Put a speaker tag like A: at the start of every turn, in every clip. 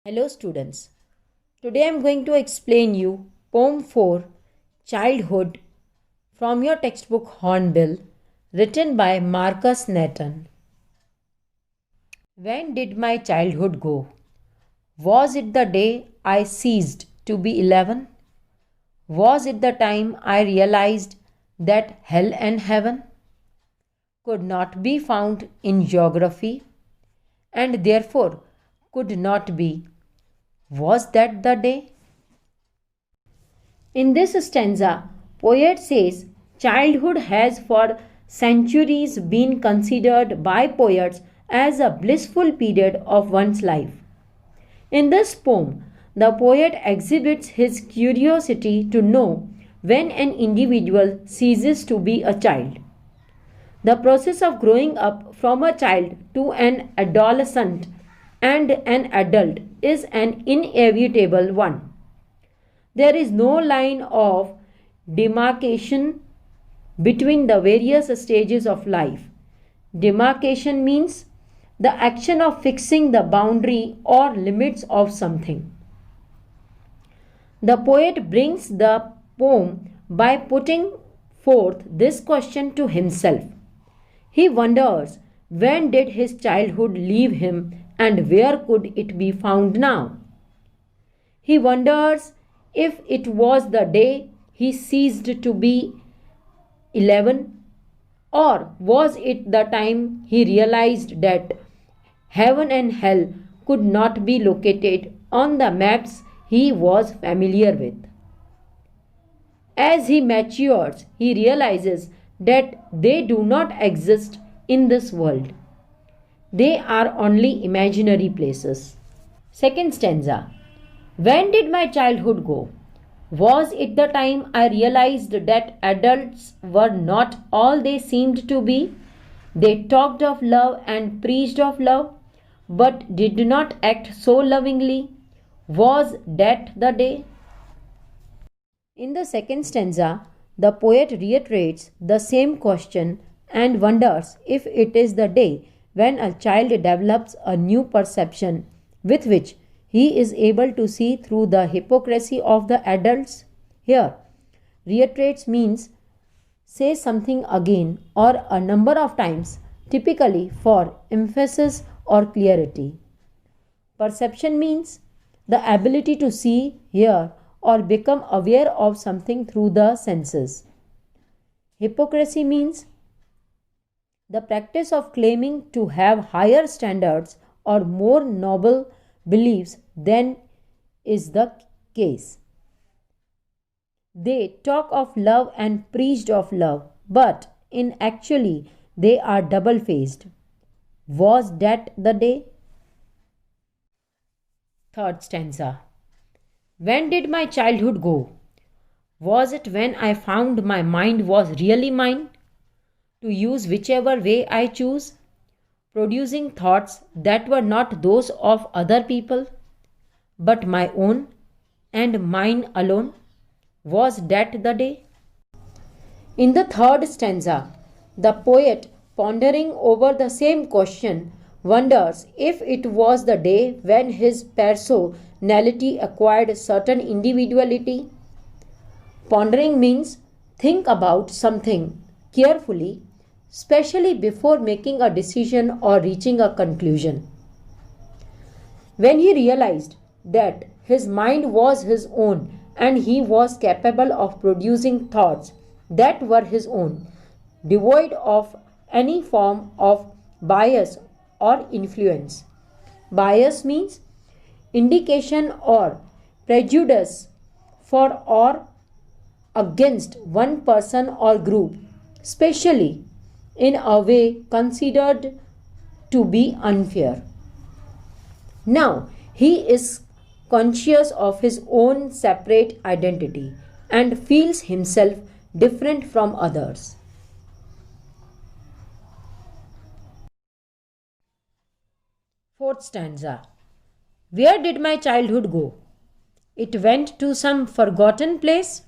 A: Hello students. Today I am going to explain you poem 4 Childhood from your textbook Hornbill written by Marcus Nathan. When did my childhood go? Was it the day I ceased to be 11? Was it the time I realized that hell and heaven could not be found in geography and therefore could not be? Was that the day? In this stanza, poet says childhood has for centuries been considered by poets as a blissful period of one's life. In this poem, the poet exhibits his curiosity to know when an individual ceases to be a child. The process of growing up from a child to an adolescent and an adult is an inevitable one. There is no line of demarcation between the various stages of life. Demarcation means the action of fixing the boundary or limits of something. The poet brings the poem by putting forth this question to himself. He wonders when did his childhood leave him and where could it be found now? He wonders if it was the day he ceased to be 11, or was it the time he realized that heaven and hell could not be located on the maps he was familiar with. As he matures, he realizes that they do not exist in this world. They are only imaginary places. Second stanza. When did my childhood go? Was it the time I realized that adults were not all they seemed to be? They talked of love and preached of love, but did not act so lovingly. Was that the day? In the second stanza, the poet reiterates the same question and wonders if it is the day when a child develops a new perception with which he is able to see through the hypocrisy of the adults. Here, reiterates means say something again or a number of times, typically for emphasis or clarity. Perception means the ability to see, hear, or become aware of something through the senses. Hypocrisy means the practice of claiming to have higher standards or more noble beliefs than is the case. They talk of love and preached of love, but in actually they are double faced. Was that the day? Third stanza. When did my childhood go? Was it when I found my mind was really mine, to use whichever way I choose, producing thoughts that were not those of other people, but my own and mine alone? Was that the day? In the third stanza, the poet, pondering over the same question, wonders if it was the day when his personality acquired certain individuality. Pondering means think about something carefully, especially before making a decision or reaching a conclusion. When he realized that his mind was his own and he was capable of producing thoughts that were his own, devoid of any form of bias or influence. Bias means indication or prejudice for or against one person or group, especially in a way considered to be unfair. Now he is conscious of his own separate identity and feels himself different from others. Fourth stanza. Where did my childhood go? It went to some forgotten place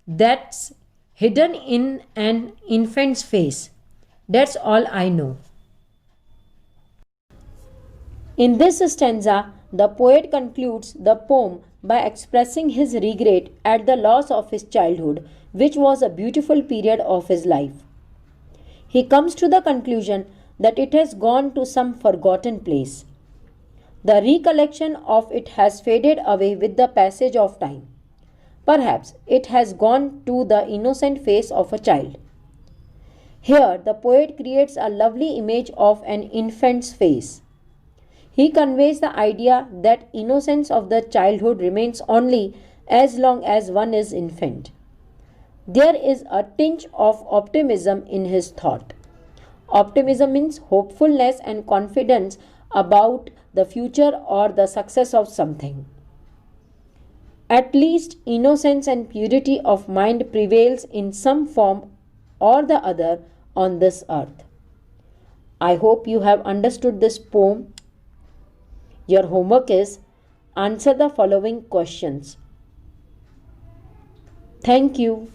A: that's hidden in an infant's face. That's all I know. In this stanza, The poet concludes the poem by expressing his regret at the loss of his childhood, which was a beautiful period of his life. He comes to the conclusion that it has gone to some forgotten place. The recollection of it has faded away with the passage of time. Perhaps it has gone to the innocent face of a child. Here, the poet creates a lovely image of an infant's face. He conveys the idea that innocence of the childhood remains only as long as one is infant. There is a tinge of optimism in his thought. Optimism means hopefulness and confidence about the future or the success of something. At least innocence and purity of mind prevails in some form or the other on this earth. I hope you have understood this poem. Your homework is answer the following questions. Thank you.